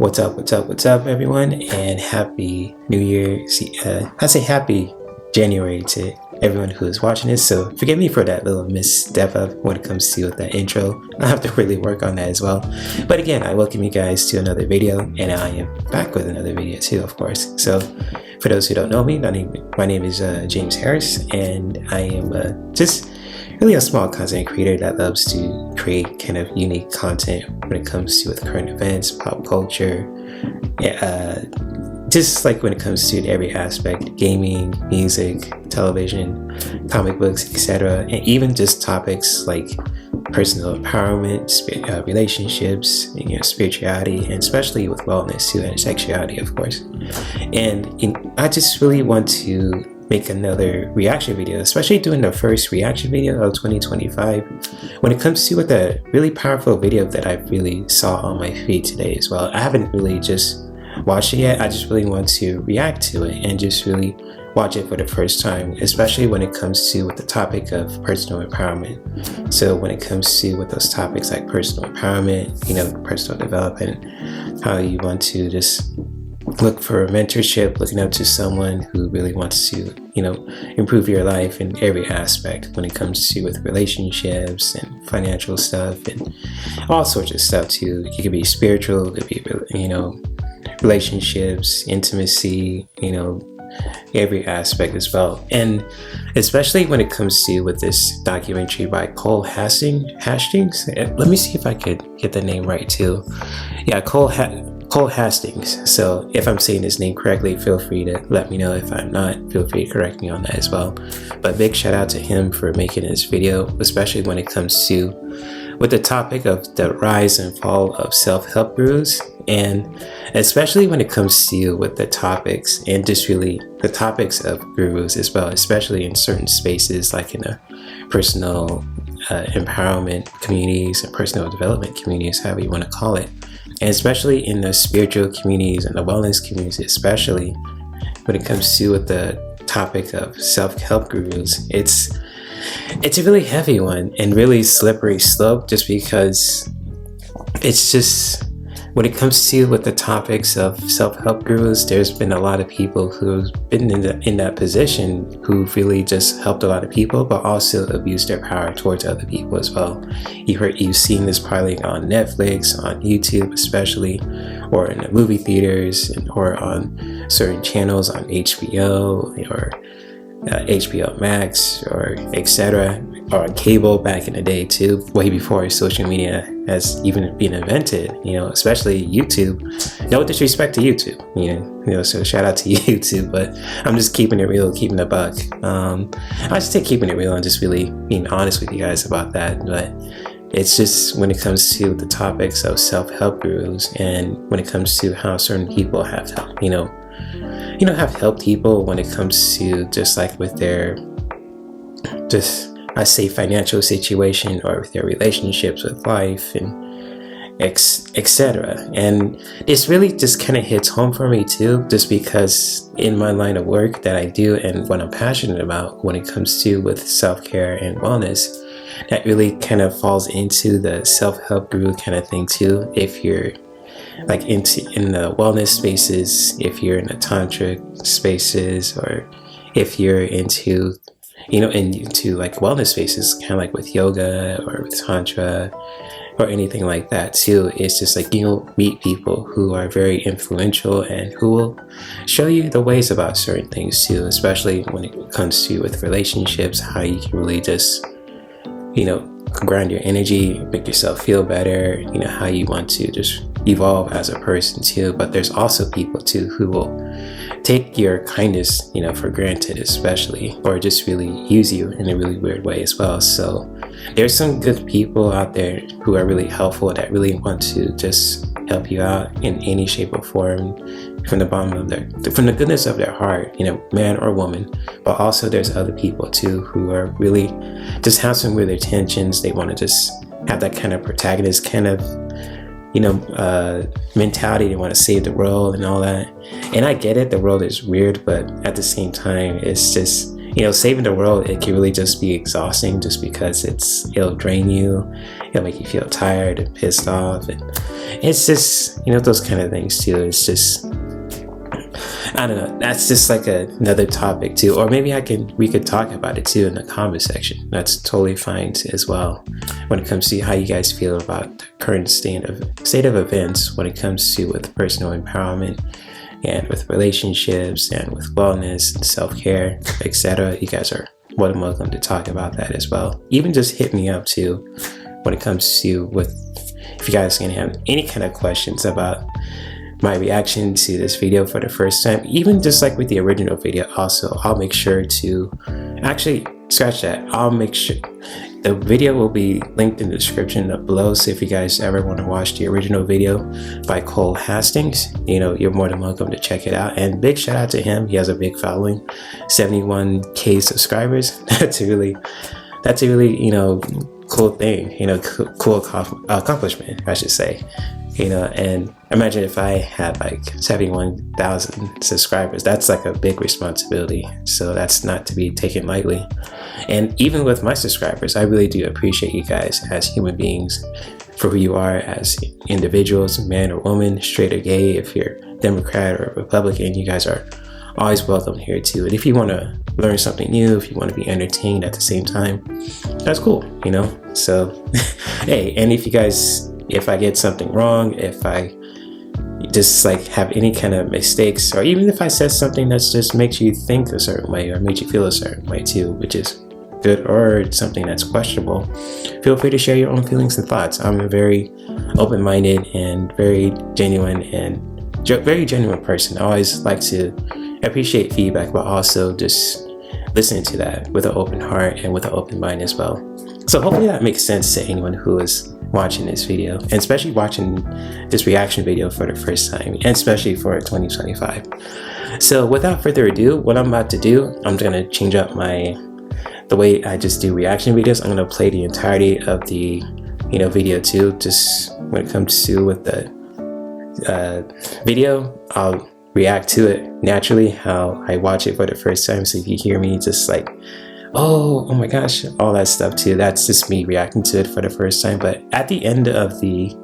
What's up, everyone, and happy New Year. I say happy January to everyone who is watching this. So forgive me for that little misstep up when it comes to that intro. I have to really work on that as well. But again, I welcome you guys to another video, and I am back with another video too, of course. So for those who don't know me, my name is James Harris, and I am just really a small content creator that loves to create kind of unique content when it comes to with current events, pop culture, just like when it comes to every aspect, gaming, music, television, comic books, etc., and even just topics like personal empowerment, relationships, spirituality, and especially with wellness too, and sexuality, of course. And I just really want to make another reaction video, especially doing the first reaction video of 2025 when it comes to with a really powerful video that I really saw on my feed today as well. I haven't really just watched it yet. I just really want to react to it and just really watch it for the first time, especially when it comes to with the topic of personal empowerment. So when it comes to with those topics like personal empowerment, personal development, how you want to just look for mentorship, looking up to someone who really wants to, improve your life in every aspect when it comes to with relationships and financial stuff and all sorts of stuff too. It could be spiritual, it could be, relationships, intimacy, every aspect as well. And especially when it comes to with this documentary by Cole Hastings. Let me see if I could get the name right too. Yeah, Cole Hastings. So if I'm saying his name correctly, feel free to let me know. If I'm not, feel free to correct me on that as well. But big shout out to him for making this video, especially when it comes to with the topic of the rise and fall of self-help gurus, and especially when it comes to with the topics and just really the topics of gurus as well, especially in certain spaces like in the personal empowerment communities and personal development communities, however you want to call it. And especially in the spiritual communities and the wellness communities, especially when it comes to with the topic of self-help gurus, it's a really heavy one and really slippery slope, just because it's just when it comes to with the topics of self-help gurus, there's been a lot of people who've been in that position who've really just helped a lot of people, but also abused their power towards other people as well. You've seen this probably on Netflix, on YouTube especially, or in the movie theaters, or on certain channels on HBO or HBO Max, or etc., or on cable back in the day too, way before social media has even been invented, especially YouTube. No disrespect to YouTube, so shout out to YouTube, but I'm just keeping it real, keeping it a buck. I just take keeping it real and just really being honest with you guys about that. But it's just when it comes to the topics of self-help gurus, and when it comes to how certain people have helped, have helped people when it comes to just like with their I say financial situation, or with their relationships with life and etc. And this really just kind of hits home for me too, just because in my line of work that I do and what I'm passionate about when it comes to with self-care and wellness, that really kind of falls into the self-help guru kind of thing too. If you're like in the wellness spaces, if you're in the tantric spaces, or if you're into into like wellness spaces, kind of like with yoga or with tantra or anything like that too. It's just like you'll meet people who are very influential and who will show you the ways about certain things too, especially when it comes to with relationships, how you can really just ground your energy, make yourself feel better, how you want to just evolve as a person too. But there's also people too who will take your kindness, for granted, especially, or just really use you in a really weird way as well. So there's some good people out there who are really helpful, that really want to just help you out in any shape or form, from the goodness of their heart, man or woman. But also there's other people too who are really just have some weird intentions. They want to just have that kind of protagonist kind of mentality. They want to save the world and all that. And I get it, the world is weird, but at the same time, it's just saving the world, it can really just be exhausting just because it'll drain you, it'll make you feel tired and pissed off, and it's just, those kind of things too. It's just, I don't know, that's just like another topic too, or maybe we could talk about it too in the comment section. That's totally fine as well when it comes to how you guys feel about the current state of events when it comes to with personal empowerment and with relationships and with wellness and self-care, etc. You guys are more than welcome to talk about that as well. Even just hit me up too when it comes to if you guys can have any kind of questions about my reaction to this video for the first time, even just like with the original video. Also, I'll make sure to actually scratch that. I'll make sure the video will be linked in the description below. So if you guys ever want to watch the original video by Cole Hastings, you're more than welcome to check it out. And big shout out to him. He has a big following, 71K subscribers. That's a really, cool thing, cool accomplishment, I should say. And imagine if I had like 71,000 subscribers. That's like a big responsibility. So that's not to be taken lightly. And even with my subscribers, I really do appreciate you guys as human beings for who you are as individuals, man or woman, straight or gay. If you're Democrat or Republican, you guys are always welcome here too. And if you want to learn something new, if you want to be entertained at the same time, that's cool, So, hey, and if I get something wrong, if I just like have any kind of mistakes, or even if I said something that just makes you think a certain way or makes you feel a certain way too, which is good, or something that's questionable, feel free to share your own feelings and thoughts. I'm a very open-minded and very genuine person. I always like to appreciate feedback, but also just listening to that with an open heart and with an open mind as well. So hopefully that makes sense to anyone who is watching this video, and especially watching this reaction video for the first time, and especially for 2025. So without further ado, what I'm about to do, I'm going to change up the way I just do reaction videos. I'm going to play the entirety of the video too, just when it comes to with the video. I'll react to it naturally how I watch it for the first time. So if you hear me just like, oh my gosh, all that stuff too, that's just me reacting to it for the first time. But at the end of the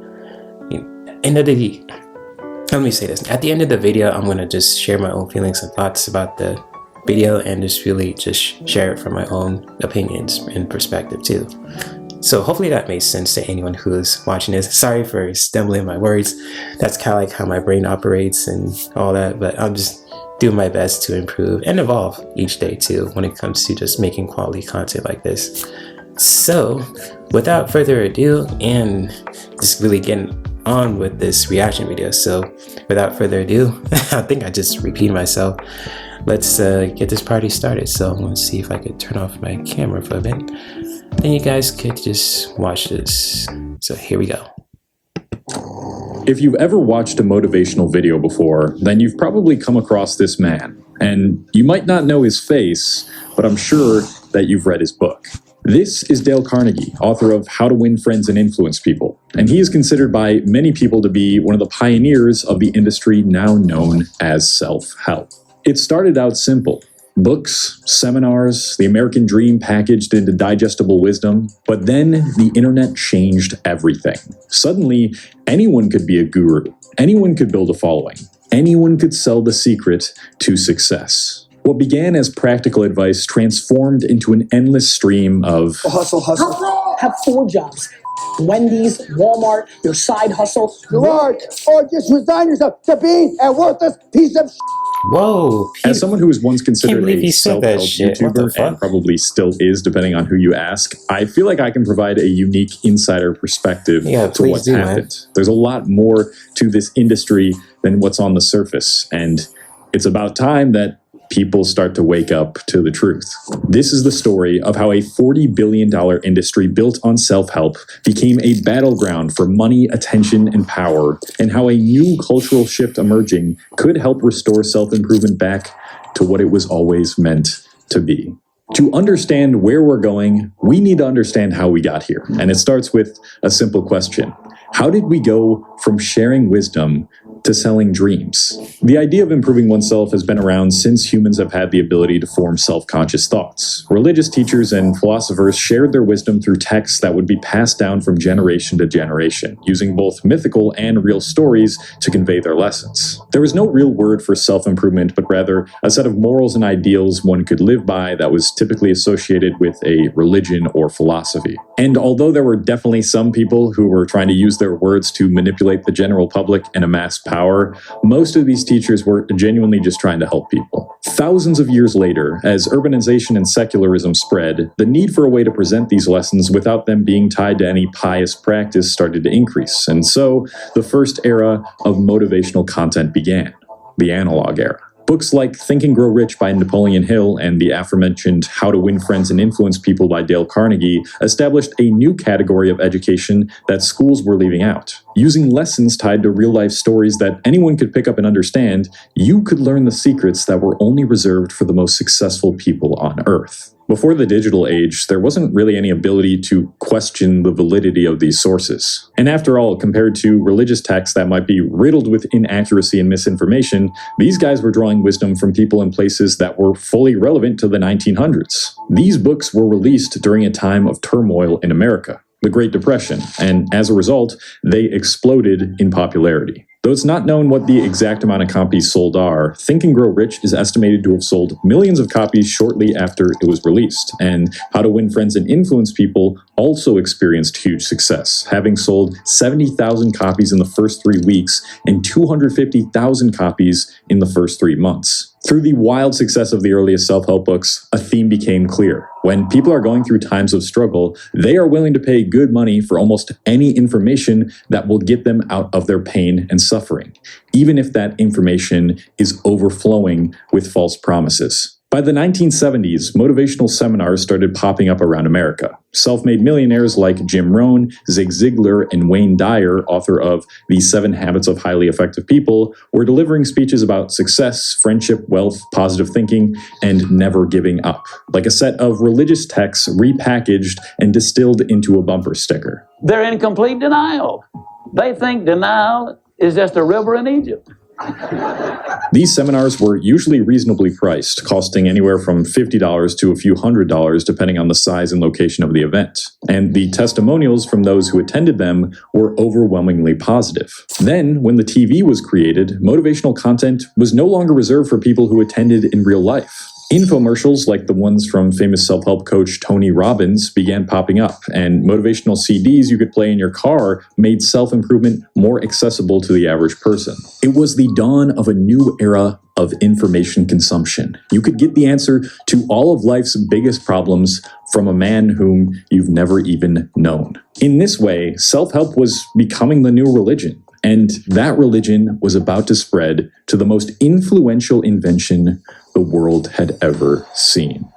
let me say this, at the end of the video, I'm going to just share my own feelings and thoughts about the video, and just really just share it from my own opinions and perspective too. So hopefully that makes sense to anyone who's watching this. Sorry for stumbling my words. That's kind of like how my brain operates and all that, but I'm just doing my best to improve and evolve each day too when it comes to just making quality content like this. So without further ado, and just really getting on with this reaction video. So without further ado, I think I just repeated myself. Let's get this party started. So I'm going to see if I could turn off my camera for a bit. Then you guys could just watch this. So here we go. If you've ever watched a motivational video before, then you've probably come across this man. And you might not know his face, but I'm sure that you've read his book. This is Dale Carnegie, author of How to Win Friends and Influence People. And he is considered by many people to be one of the pioneers of the industry now known as self-help. It started out simple. Books, seminars, the American dream packaged into digestible wisdom. But then the internet changed everything. Suddenly, anyone could be a guru. Anyone could build a following. Anyone could sell the secret to success. What began as practical advice transformed into an endless stream of hustle. Have 4 jobs. Wendy's, Walmart, your side hustle. Gerard, or just resign yourself to being a worthless piece of Whoa. As someone who was once considered a self-help YouTuber, and probably still is depending on who you ask, I feel like I can provide a unique insider perspective to what's happened. There's a lot more to this industry than what's on the surface, and it's about time that people start to wake up to the truth. This is the story of how a $40 billion industry built on self-help became a battleground for money, attention, and power, and how a new cultural shift emerging could help restore self-improvement back to what it was always meant to be. To understand where we're going, we need to understand how we got here. And it starts with a simple question. How did we go from sharing wisdom to selling dreams. The idea of improving oneself has been around since humans have had the ability to form self-conscious thoughts. Religious teachers and philosophers shared their wisdom through texts that would be passed down from generation to generation, using both mythical and real stories to convey their lessons. There was no real word for self-improvement, but rather a set of morals and ideals one could live by that was typically associated with a religion or philosophy. And although there were definitely some people who were trying to use their words to manipulate the general public and amass power, most of these teachers were genuinely just trying to help people. Thousands of years later, as urbanization and secularism spread, the need for a way to present these lessons without them being tied to any pious practice started to increase, and so the first era of motivational content began, the analog era. Books like Think and Grow Rich by Napoleon Hill and the aforementioned How to Win Friends and Influence People by Dale Carnegie established a new category of education that schools were leaving out. Using lessons tied to real-life stories that anyone could pick up and understand, you could learn the secrets that were only reserved for the most successful people on Earth. Before the digital age, there wasn't really any ability to question the validity of these sources. And after all, compared to religious texts that might be riddled with inaccuracy and misinformation, these guys were drawing wisdom from people in places that were fully relevant to the 1900s. These books were released during a time of turmoil in America, the Great Depression, and as a result, they exploded in popularity. Though it's not known what the exact amount of copies sold are, Think and Grow Rich is estimated to have sold millions of copies shortly after it was released, and How to Win Friends and Influence People also experienced huge success, having sold 70,000 copies in the first 3 weeks and 250,000 copies in the first 3 months. Through the wild success of the earliest self-help books, a theme became clear. When people are going through times of struggle, they are willing to pay good money for almost any information that will get them out of their pain and suffering, even if that information is overflowing with false promises. By the 1970s, motivational seminars started popping up around America. Self-made millionaires like Jim Rohn, Zig Ziglar, and Wayne Dyer, author of The 7 Habits of Highly Effective People, were delivering speeches about success, friendship, wealth, positive thinking, and never giving up, like a set of religious texts repackaged and distilled into a bumper sticker. They're in complete denial. They think denial is just a river in Egypt. These seminars were usually reasonably priced, costing anywhere from $50 to a few $100 depending on the size and location of the event. And the testimonials from those who attended them were overwhelmingly positive. Then, when the TV was created, motivational content was no longer reserved for people who attended in real life. Infomercials like the ones from famous self-help coach Tony Robbins began popping up, and motivational CDs you could play in your car made self-improvement more accessible to the average person. It was the dawn of a new era of information consumption. You could get the answer to all of life's biggest problems from a man whom you've never even known. In this way, self-help was becoming the new religion. And that religion was about to spread to the most influential invention the world had ever seen.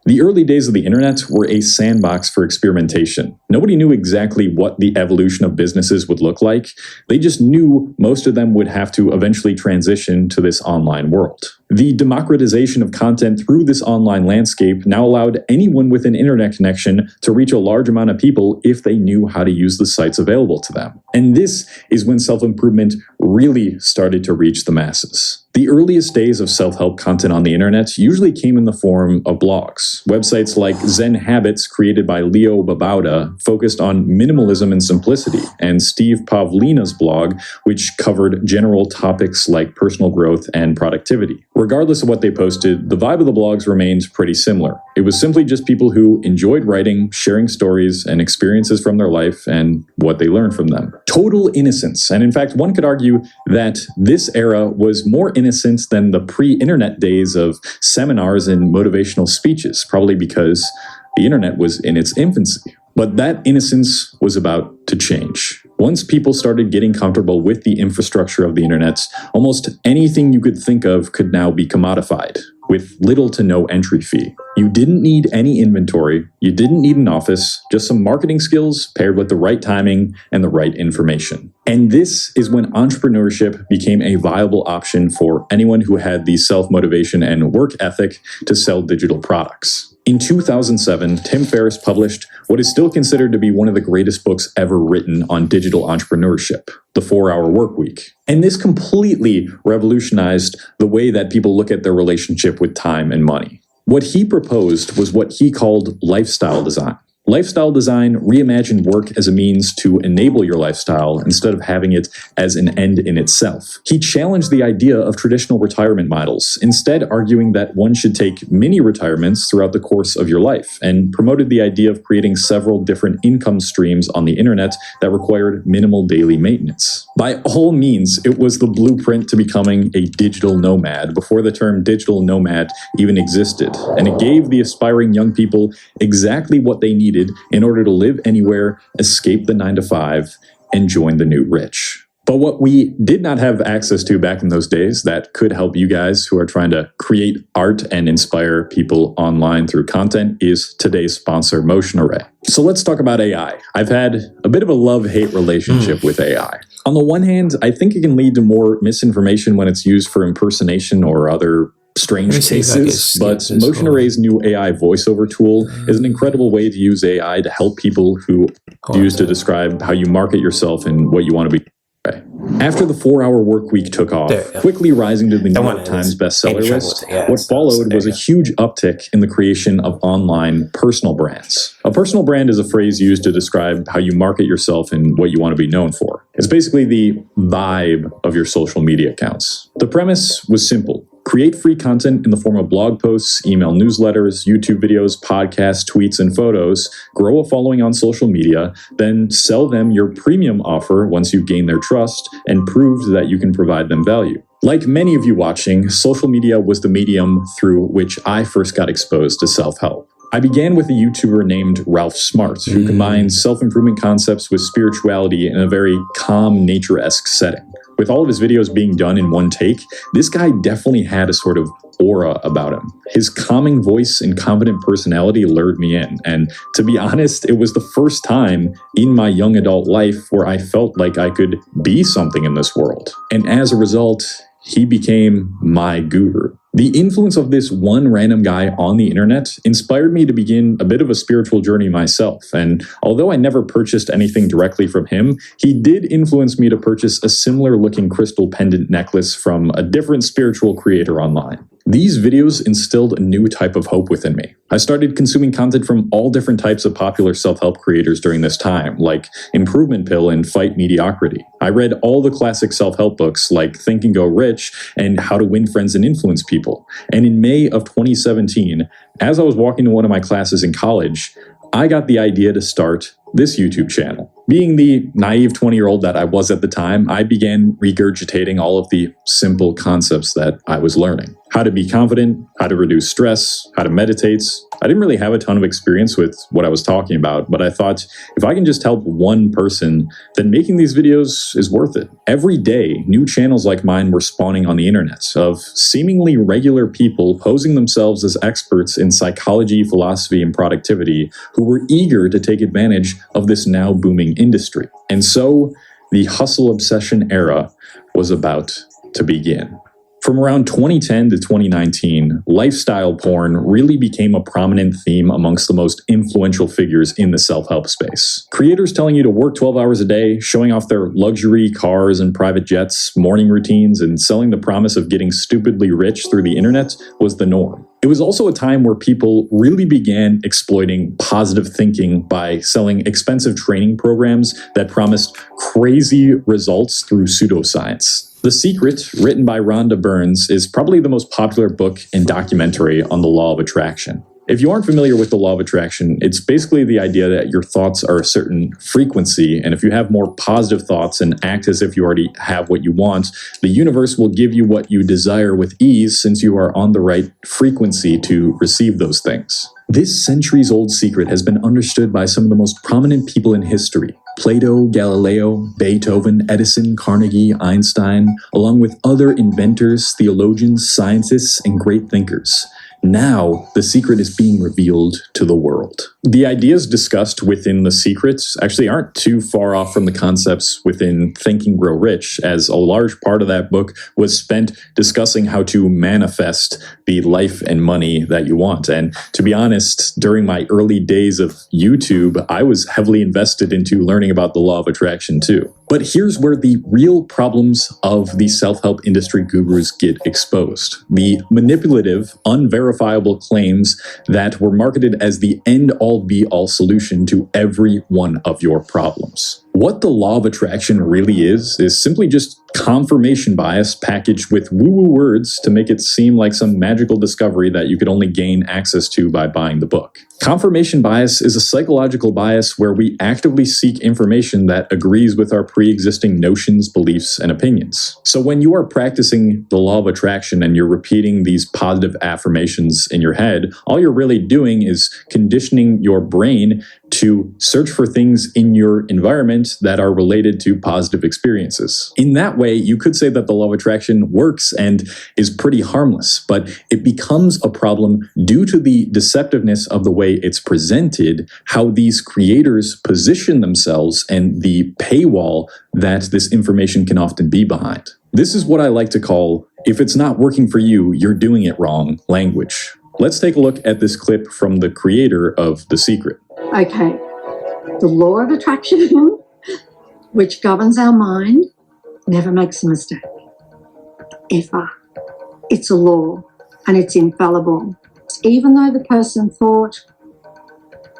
The early days of the internet were a sandbox for experimentation. Nobody knew exactly what the evolution of businesses would look like. They just knew most of them would have to eventually transition to this online world. The democratization of content through this online landscape now allowed anyone with an internet connection to reach a large amount of people if they knew how to use the sites available to them. And this is when self-improvement really started to reach the masses. The earliest days of self-help content on the internet usually came in the form of blogs. Websites like Zen Habits, created by Leo Babauta, focused on minimalism and simplicity, and Steve Pavlina's blog, which covered general topics like personal growth and productivity. Regardless of what they posted, the vibe of the blogs remained pretty similar. It was simply just people who enjoyed writing, sharing stories and experiences from their life and what they learned from them. Total innocence, and in fact, one could argue that this era was more innocent than the pre-internet days of seminars and motivational speeches, probably because the internet was in its infancy. But that innocence was about to change. Once people started getting comfortable with the infrastructure of the internet, almost anything you could think of could now be commodified, with little to no entry fee. You didn't need any inventory, you didn't need an office, just some marketing skills paired with the right timing and the right information. And this is when entrepreneurship became a viable option for anyone who had the self-motivation and work ethic to sell digital products. In 2007, Tim Ferriss published what is still considered to be one of the greatest books ever written on digital entrepreneurship, The 4-Hour Workweek. And this completely revolutionized the way that people look at their relationship with time and money. What he proposed was what he called lifestyle design. Lifestyle design reimagined work as a means to enable your lifestyle instead of having it as an end in itself. He challenged the idea of traditional retirement models, instead arguing that one should take mini retirements throughout the course of your life, and promoted the idea of creating several different income streams on the internet that required minimal daily maintenance. By all means, it was the blueprint to becoming a digital nomad before the term digital nomad even existed, and it gave the aspiring young people exactly what they needed in order to live anywhere, escape the 9-to-5, and join the new rich. But what we did not have access to back in those days that could help you guys who are trying to create art and inspire people online through content is today's sponsor, Motion Array. So let's talk about AI. I've had a bit of a love-hate relationship with AI. On the one hand, I think it can lead to more misinformation when it's used for impersonation or other strange cases, but Motion Array's new AI voiceover tool is an incredible way to use AI to help people who use to describe how you market yourself and what you want to be. After the 4-Hour Workweek took off, quickly rising to the New York Times bestseller list, what followed was a huge uptick in the creation of online personal brands. A personal brand is a phrase used to describe how you market yourself and what you want to be known for. It's basically the vibe of your social media accounts. The premise was simple. Create free content in the form of blog posts, email newsletters, YouTube videos, podcasts, tweets, and photos, grow a following on social media, then sell them your premium offer once you've gained their trust and proved that you can provide them value. Like many of you watching, social media was the medium through which I first got exposed to self-help. I began with a YouTuber named Ralph Smart, who combines self-improvement concepts with spirituality in a very calm, nature-esque setting. With all of his videos being done in one take, this guy definitely had a sort of aura about him. His calming voice and confident personality lured me in, and to be honest, it was the first time in my young adult life where I felt like I could be something in this world. And as a result, he became my guru. The influence of this one random guy on the internet inspired me to begin a bit of a spiritual journey myself, and although I never purchased anything directly from him, he did influence me to purchase a similar looking crystal pendant necklace from a different spiritual creator online. These videos instilled a new type of hope within me. I started consuming content from all different types of popular self-help creators during this time, like Improvement Pill and Fight Mediocrity. I read all the classic self-help books like Think and Go Rich and How to Win Friends and Influence People. And in May of 2017, as I was walking to one of my classes in college, I got the idea to start this YouTube channel. Being the naive 20-year-old that I was at the time, I began regurgitating all of the simple concepts that I was learning. How to be confident, how to reduce stress, how to meditate. I didn't really have a ton of experience with what I was talking about, but I thought if I can just help one person, then making these videos is worth it. Every day, new channels like mine were spawning on the internet of seemingly regular people posing themselves as experts in psychology, philosophy, and productivity who were eager to take advantage of this now booming industry. And so the hustle obsession era was about to begin. From around 2010 to 2019, lifestyle porn really became a prominent theme amongst the most influential figures in the self-help space. Creators telling you to work 12 hours a day, showing off their luxury cars and private jets, morning routines, and selling the promise of getting stupidly rich through the internet was the norm. It was also a time where people really began exploiting positive thinking by selling expensive training programs that promised crazy results through pseudoscience. The Secret, written by Rhonda Burns, is probably the most popular book and documentary on the law of attraction. If you aren't familiar with the law of attraction, it's basically the idea that your thoughts are a certain frequency, and if you have more positive thoughts and act as if you already have what you want, the universe will give you what you desire with ease since you are on the right frequency to receive those things. This centuries-old secret has been understood by some of the most prominent people in history. Plato, Galileo, Beethoven, Edison, Carnegie, Einstein, along with other inventors, theologians, scientists, and great thinkers. Now, the secret is being revealed to the world. The ideas discussed within The Secret actually aren't too far off from the concepts within Think and Grow Rich, as a large part of that book was spent discussing how to manifest the life and money that you want. And to be honest, during my early days of YouTube, I was heavily invested into learning about the law of attraction too. But here's where the real problems of the self-help industry gurus get exposed. The manipulative, unverifiable claims that were marketed as the end-all be-all solution to every one of your problems. What the law of attraction really is simply just confirmation bias packaged with woo-woo words to make it seem like some magical discovery that you could only gain access to by buying the book. Confirmation bias is a psychological bias where we actively seek information that agrees with our pre-existing notions, beliefs, and opinions. So when you are practicing the law of attraction and you're repeating these positive affirmations in your head, all you're really doing is conditioning your brain to search for things in your environment that are related to positive experiences. In that way, you could say that the law of attraction works and is pretty harmless, but it becomes a problem due to the deceptiveness of the way it's presented, how these creators position themselves, and the paywall that this information can often be behind. This is what I like to call, if it's not working for you, you're doing it wrong language. Let's take a look at this clip from the creator of The Secret. Okay, the law of attraction, which governs our mind, never makes a mistake, ever. It's a law and it's infallible. Even though the person thought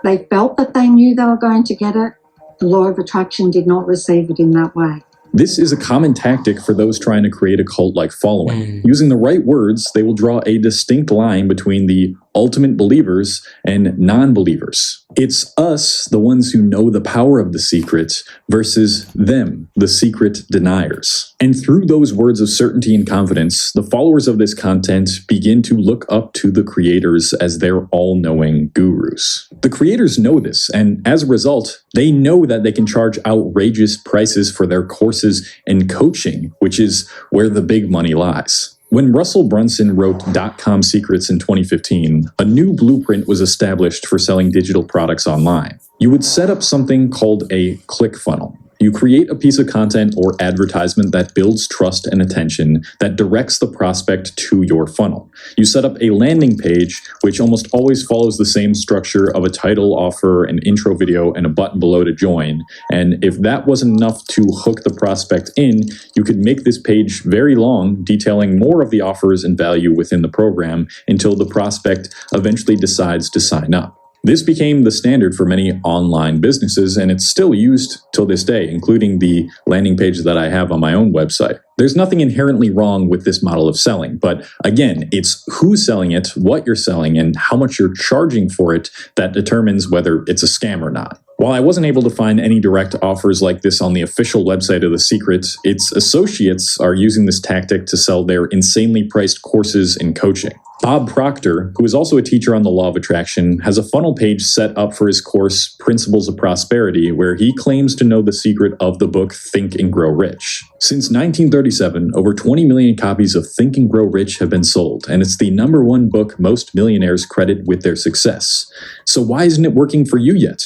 they felt that they knew they were going to get it, the law of attraction did not receive it in that way. This is a common tactic for those trying to create a cult-like following. Using the right words, they will draw a distinct line between the ultimate believers and non-believers. It's us, the ones who know the power of the secret, versus them, the secret deniers. And through those words of certainty and confidence, the followers of this content begin to look up to the creators as their all-knowing gurus. The creators know this, and as a result, they know that they can charge outrageous prices for their courses and coaching, which is where the big money lies. When Russell Brunson wrote .com Secrets in 2015, a new blueprint was established for selling digital products online. You would set up something called a ClickFunnel. You create a piece of content or advertisement that builds trust and attention that directs the prospect to your funnel. You set up a landing page, which almost always follows the same structure of a title, offer, an intro video, and a button below to join. And if that wasn't enough to hook the prospect in, you could make this page very long, detailing more of the offers and value within the program until the prospect eventually decides to sign up. This became the standard for many online businesses, and it's still used till this day, including the landing page that I have on my own website. There's nothing inherently wrong with this model of selling, but again, it's who's selling it, what you're selling, and how much you're charging for it that determines whether it's a scam or not. While I wasn't able to find any direct offers like this on the official website of The Secret, its associates are using this tactic to sell their insanely priced courses and coaching. Bob Proctor, who is also a teacher on the law of attraction, has a funnel page set up for his course, Principles of Prosperity, where he claims to know the secret of the book Think and Grow Rich. Since 1937, over 20 million copies of Think and Grow Rich have been sold, and it's the #1 book most millionaires credit with their success. So why isn't it working for you yet?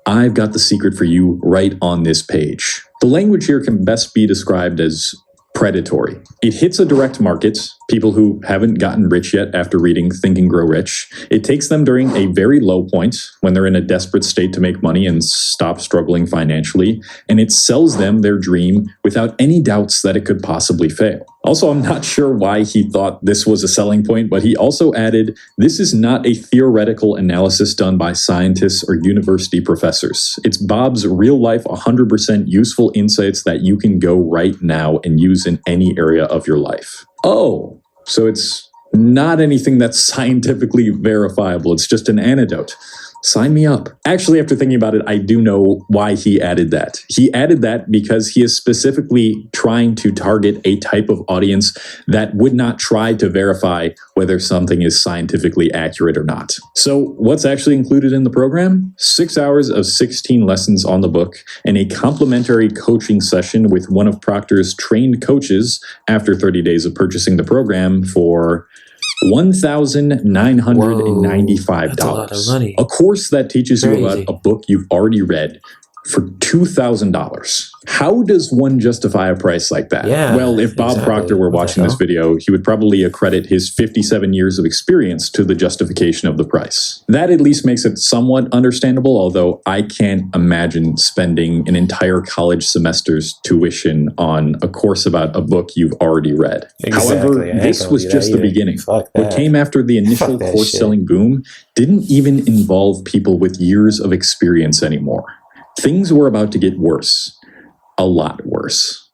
I've got the secret for you right on this page. The language here can best be described as predatory. It hits a direct market, people who haven't gotten rich yet after reading Think and Grow Rich. It takes them during a very low point when they're in a desperate state to make money and stop struggling financially, and it sells them their dream without any doubts that it could possibly fail. Also, I'm not sure why he thought this was a selling point, but he also added, this is not a theoretical analysis done by scientists or university professors. It's Bob's real-life 100% useful insights that you can go right now and use in any area of your life. Oh, so it's not anything that's scientifically verifiable. It's just an anecdote. Sign me up. Actually, after thinking about it, I do know why he added that. He added that because he is specifically trying to target a type of audience that would not try to verify whether something is scientifically accurate or not. So what's actually included in the program? 6 hours of 16 lessons on the book and a complimentary coaching session with one of Proctor's trained coaches after 30 days of purchasing the program for $1,995. That's a lot of money. A course that teaches you Crazy. about a book you've already read for $2,000. How does one justify a price like that? Yeah, Well, if Bob exactly. Proctor were What the watching this hell? video, he would probably accredit his 57 years of experience to the justification of the price. That at least makes it somewhat understandable, although I can't imagine spending an entire college semester's tuition on a course about a book you've already read. Exactly. However, I ain't this gonna was do that just the either. beginning. Fuck What that. came after the initial Fuck that course shit. selling boom didn't even involve people with years of experience anymore. Things were about to get worse. A lot worse.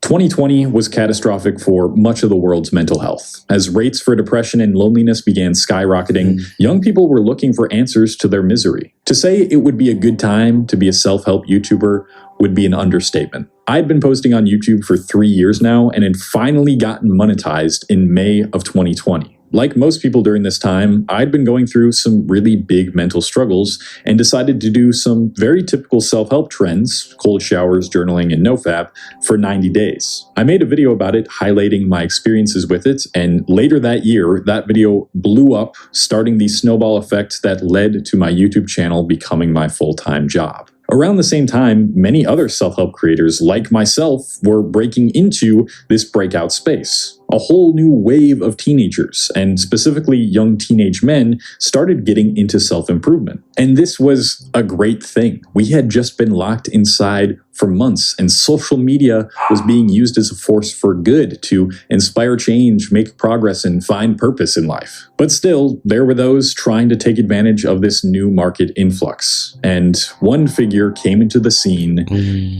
2020 was catastrophic for much of the world's mental health. As rates for depression and loneliness began skyrocketing, young people were looking for answers to their misery. To say it would be a good time to be a self-help YouTuber would be an understatement. I'd been posting on YouTube for 3 years now and had finally gotten monetized in May of 2020. Like most people during this time, I'd been going through some really big mental struggles and decided to do some very typical self-help trends, cold showers, journaling, and nofap, for 90 days. I made a video about it, highlighting my experiences with it, and later that year, that video blew up, starting the snowball effect that led to my YouTube channel becoming my full-time job. Around the same time, many other self-help creators like myself were breaking into this breakout space. A whole new wave of teenagers, and specifically young teenage men, started getting into self-improvement. And this was a great thing. We had just been locked inside for months, and social media was being used as a force for good to inspire change, make progress, and find purpose in life. But still, there were those trying to take advantage of this new market influx. And one figure came into the scene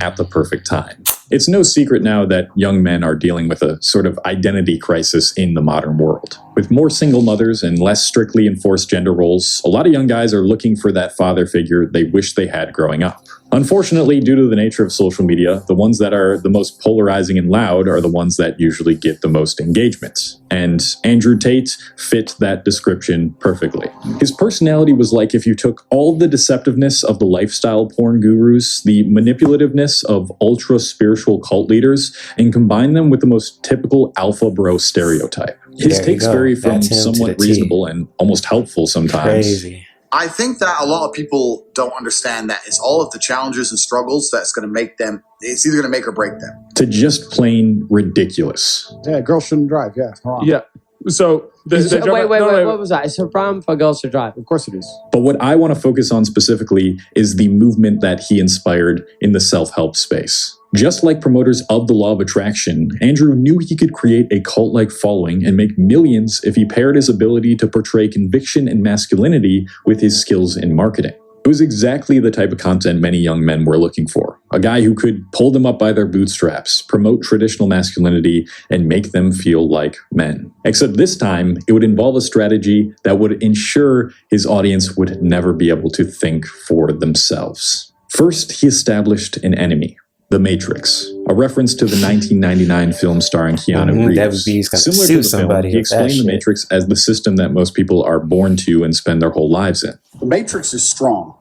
at the perfect time. It's no secret now that young men are dealing with a sort of identity crisis in the modern world. With more single mothers and less strictly enforced gender roles, a lot of young guys are looking for that father figure they wish they had growing up. Unfortunately, due to the nature of social media, the ones that are the most polarizing and loud are the ones that usually get the most engagement. And Andrew Tate fit that description perfectly. His personality was like if you took all the deceptiveness of the lifestyle porn gurus, the manipulativeness of ultra-spiritual cult leaders, and combined them with the most typical alpha bro stereotype. His There you takes go. vary from That's him to somewhat the T. reasonable and almost helpful sometimes. Crazy. I think that a lot of people don't understand that it's all of the challenges and struggles that's going to make them, it's either going to make or break them. To just plain ridiculous. Yeah, girls shouldn't drive. Yeah, hold on. Yeah. So Wait, what was that? It's a problem for girls to drive. Of course it is. But what I want to focus on specifically is the movement that he inspired in the self-help space. Just like promoters of the law of attraction, Andrew knew he could create a cult-like following and make millions if he paired his ability to portray conviction and masculinity with his skills in marketing. It was exactly the type of content many young men were looking for. A guy who could pull them up by their bootstraps, promote traditional masculinity, and make them feel like men. Except this time, it would involve a strategy that would ensure his audience would never be able to think for themselves. First, he established an enemy. The Matrix, a reference to the 1999 film starring Keanu Reeves. WB's gonna Similar sue to the somebody film, he with that explained the shit. Matrix as the system that most people are born to and spend their whole lives in. The Matrix is strong.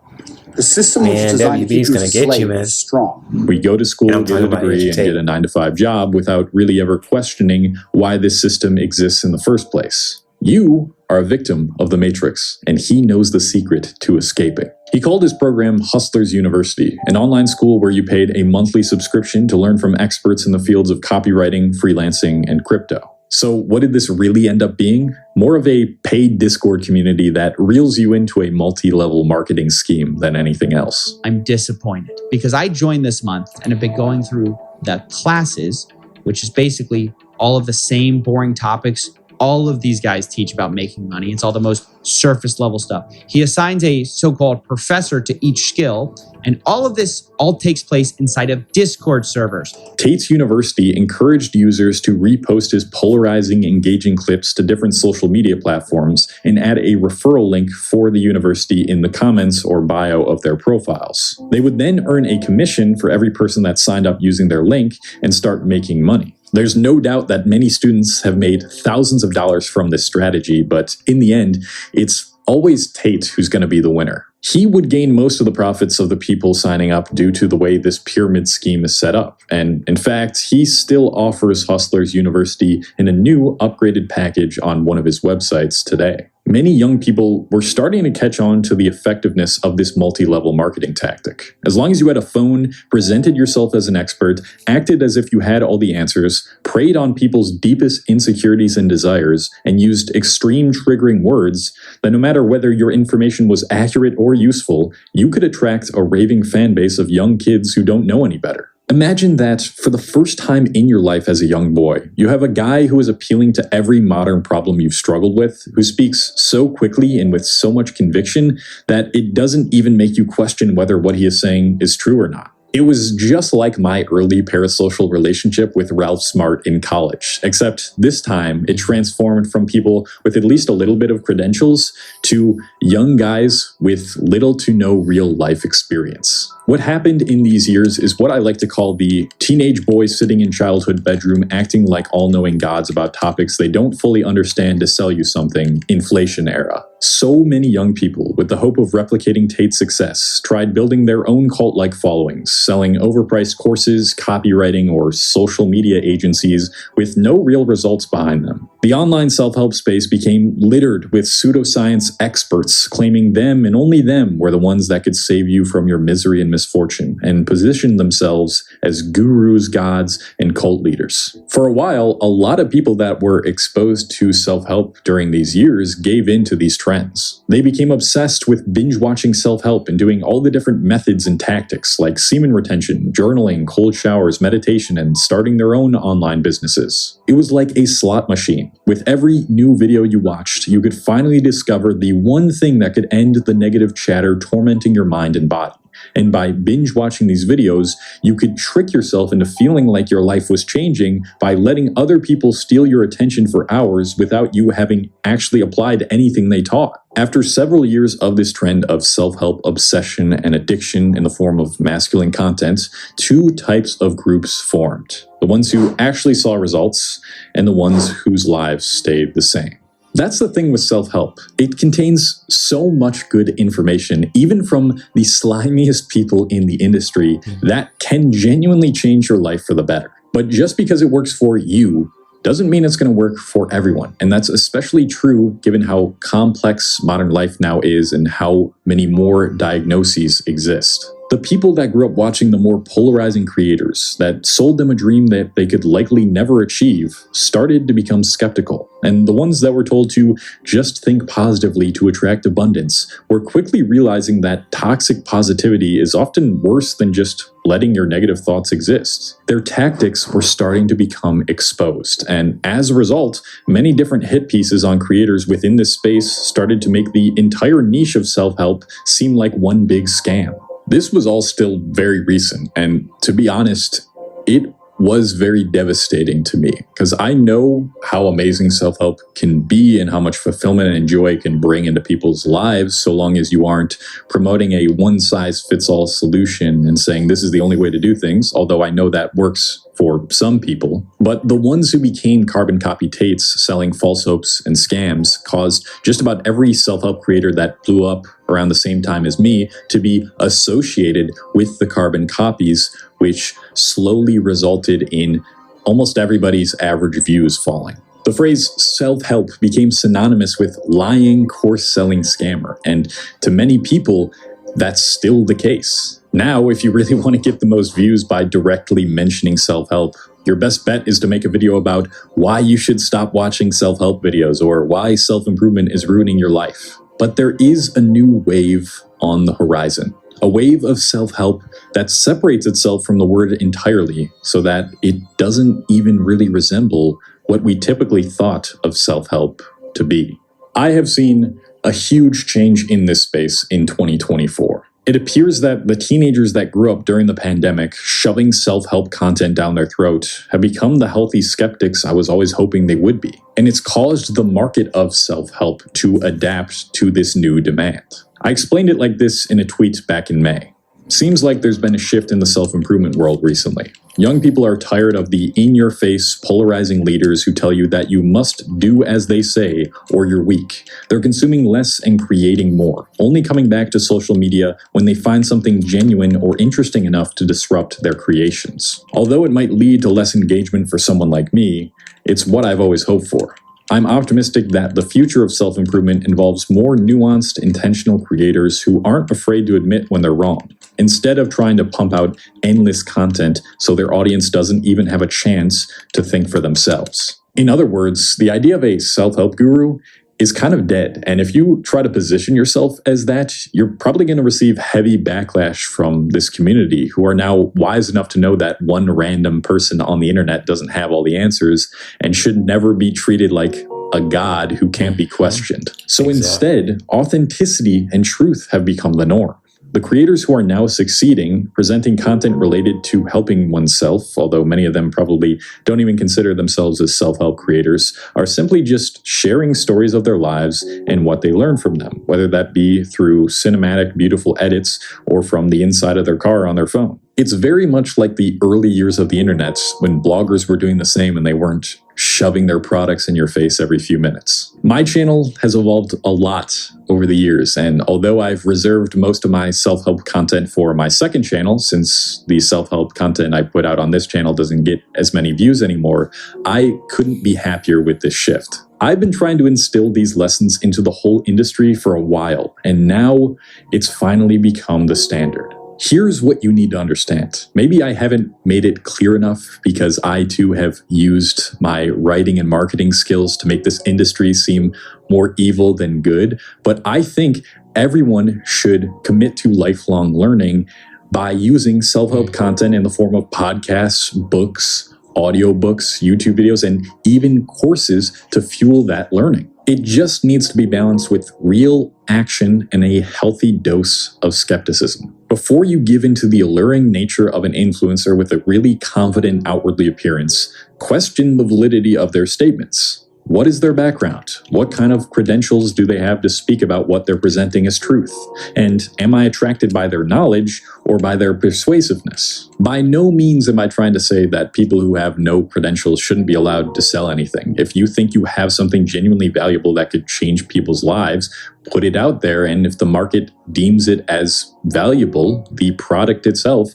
The system which Man, is designed to keep WB's you gonna as a get you, slave man. is strong. We go to school, And I'm get a talking about degree, and entertainment. get a 9-to-5 job without really ever questioning why this system exists in the first place. You are a victim of the Matrix, and he knows the secret to escaping. He called his program Hustlers University, an online school where you paid a monthly subscription to learn from experts in the fields of copywriting, freelancing, and crypto. So what did this really end up being? More of a paid Discord community that reels you into a multi-level marketing scheme than anything else. I'm disappointed because I joined this month and have been going through the classes, which is basically all of the same boring topics all of these guys teach about making money. It's all the most surface level stuff. He assigns a so-called professor to each skill, and all of this all takes place inside of Discord servers. Tate's University encouraged users to repost his polarizing, engaging clips to different social media platforms and add a referral link for the university in the comments or bio of their profiles. They would then earn a commission for every person that signed up using their link and start making money. There's no doubt that many students have made thousands of dollars from this strategy, but in the end, it's always Tate who's going to be the winner. He would gain most of the profits of the people signing up due to the way this pyramid scheme is set up. And in fact, he still offers Hustlers University in a new upgraded package on one of his websites today. Many young people were starting to catch on to the effectiveness of this multi-level marketing tactic. As long as you had a phone, presented yourself as an expert, acted as if you had all the answers, preyed on people's deepest insecurities and desires, and used extreme triggering words, then no matter whether your information was accurate or useful, you could attract a raving fan base of young kids who don't know any better. Imagine that for the first time in your life as a young boy, you have a guy who is appealing to every modern problem you've struggled with, who speaks so quickly and with so much conviction that it doesn't even make you question whether what he is saying is true or not. It was just like my early parasocial relationship with Ralph Smart in college, except this time it transformed from people with at least a little bit of credentials to young guys with little to no real life experience. What happened in these years is what I like to call the teenage boy sitting in childhood bedroom acting like all-knowing gods about topics they don't fully understand to sell you something inflation era. So many young people, with the hope of replicating Tate's success, tried building their own cult-like followings, selling overpriced courses, copywriting, or social media agencies with no real results behind them. The online self-help space became littered with pseudoscience experts claiming them and only them were the ones that could save you from your misery and misfortune, and positioned themselves as gurus, gods, and cult leaders. For a while, a lot of people that were exposed to self-help during these years gave in to these trends. They became obsessed with binge-watching self-help and doing all the different methods and tactics like semen retention, journaling, cold showers, meditation, and starting their own online businesses. It was like a slot machine. With every new video you watched, you could finally discover the one thing that could end the negative chatter tormenting your mind and body. And by binge watching these videos, you could trick yourself into feeling like your life was changing by letting other people steal your attention for hours without you having actually applied anything they taught. After several years of this trend of self-help obsession and addiction in the form of masculine content, two types of groups formed. The ones who actually saw results and the ones whose lives stayed the same. That's the thing with self-help. It contains so much good information, even from the slimiest people in the industry, that can genuinely change your life for the better. But just because it works for you doesn't mean it's going to work for everyone. And that's especially true given how complex modern life now is and how many more diagnoses exist. The people that grew up watching the more polarizing creators that sold them a dream that they could likely never achieve started to become skeptical. And the ones that were told to just think positively to attract abundance were quickly realizing that toxic positivity is often worse than just letting your negative thoughts exist. Their tactics were starting to become exposed. And as a result, many different hit pieces on creators within this space started to make the entire niche of self-help seem like one big scam. This was all still very recent, and to be honest, it was very devastating to me because I know how amazing self-help can be and how much fulfillment and joy it can bring into people's lives so long as you aren't promoting a one-size-fits-all solution and saying this is the only way to do things, although I know that works for some people. But the ones who became carbon copy Tates selling false hopes and scams caused just about every self-help creator that blew up around the same time as me to be associated with the carbon copies, which slowly resulted in almost everybody's average views falling. The phrase self-help became synonymous with lying, course-selling scammer, and to many people, that's still the case. Now, if you really want to get the most views by directly mentioning self-help, your best bet is to make a video about why you should stop watching self-help videos or why self-improvement is ruining your life. But there is a new wave on the horizon. A wave of self-help that separates itself from the word entirely so that it doesn't even really resemble what we typically thought of self-help to be. I have seen a huge change in this space in 2024. It appears that the teenagers that grew up during the pandemic shoving self-help content down their throat have become the healthy skeptics I was always hoping they would be. And it's caused the market of self-help to adapt to this new demand. I explained it like this in a tweet back in May. Seems like there's been a shift in the self-improvement world recently. Young people are tired of the in-your-face, polarizing leaders who tell you that you must do as they say or you're weak. They're consuming less and creating more, only coming back to social media when they find something genuine or interesting enough to disrupt their creations. Although it might lead to less engagement for someone like me, it's what I've always hoped for. I'm optimistic that the future of self-improvement involves more nuanced, intentional creators who aren't afraid to admit when they're wrong, instead of trying to pump out endless content so their audience doesn't even have a chance to think for themselves. In other words, the idea of a self-help guru is kind of dead, and if you try to position yourself as that, you're probably going to receive heavy backlash from this community who are now wise enough to know that one random person on the internet doesn't have all the answers and should never be treated like a god who can't be questioned. So instead, authenticity and truth have become the norm. The creators who are now succeeding, presenting content related to helping oneself, although many of them probably don't even consider themselves as self-help creators, are simply just sharing stories of their lives and what they learn from them, whether that be through cinematic, beautiful edits or from the inside of their car on their phone. It's very much like the early years of the internet when bloggers were doing the same and they weren't shoving their products in your face every few minutes. My channel has evolved a lot over the years, and although I've reserved most of my self-help content for my second channel, since the self-help content I put out on this channel doesn't get as many views anymore, I couldn't be happier with this shift. I've been trying to instill these lessons into the whole industry for a while, and now it's finally become the standard. Here's what you need to understand. Maybe I haven't made it clear enough because I too have used my writing and marketing skills to make this industry seem more evil than good, but I think everyone should commit to lifelong learning by using self-help content in the form of podcasts, books, audiobooks, YouTube videos, and even courses to fuel that learning. It just needs to be balanced with real action and a healthy dose of skepticism. Before you give into the alluring nature of an influencer with a really confident outwardly appearance, question the validity of their statements. What is their background? What kind of credentials do they have to speak about what they're presenting as truth? And am I attracted by their knowledge or by their persuasiveness? By no means am I trying to say that people who have no credentials shouldn't be allowed to sell anything. If you think you have something genuinely valuable that could change people's lives, put it out there, and if the market deems it as valuable, the product itself,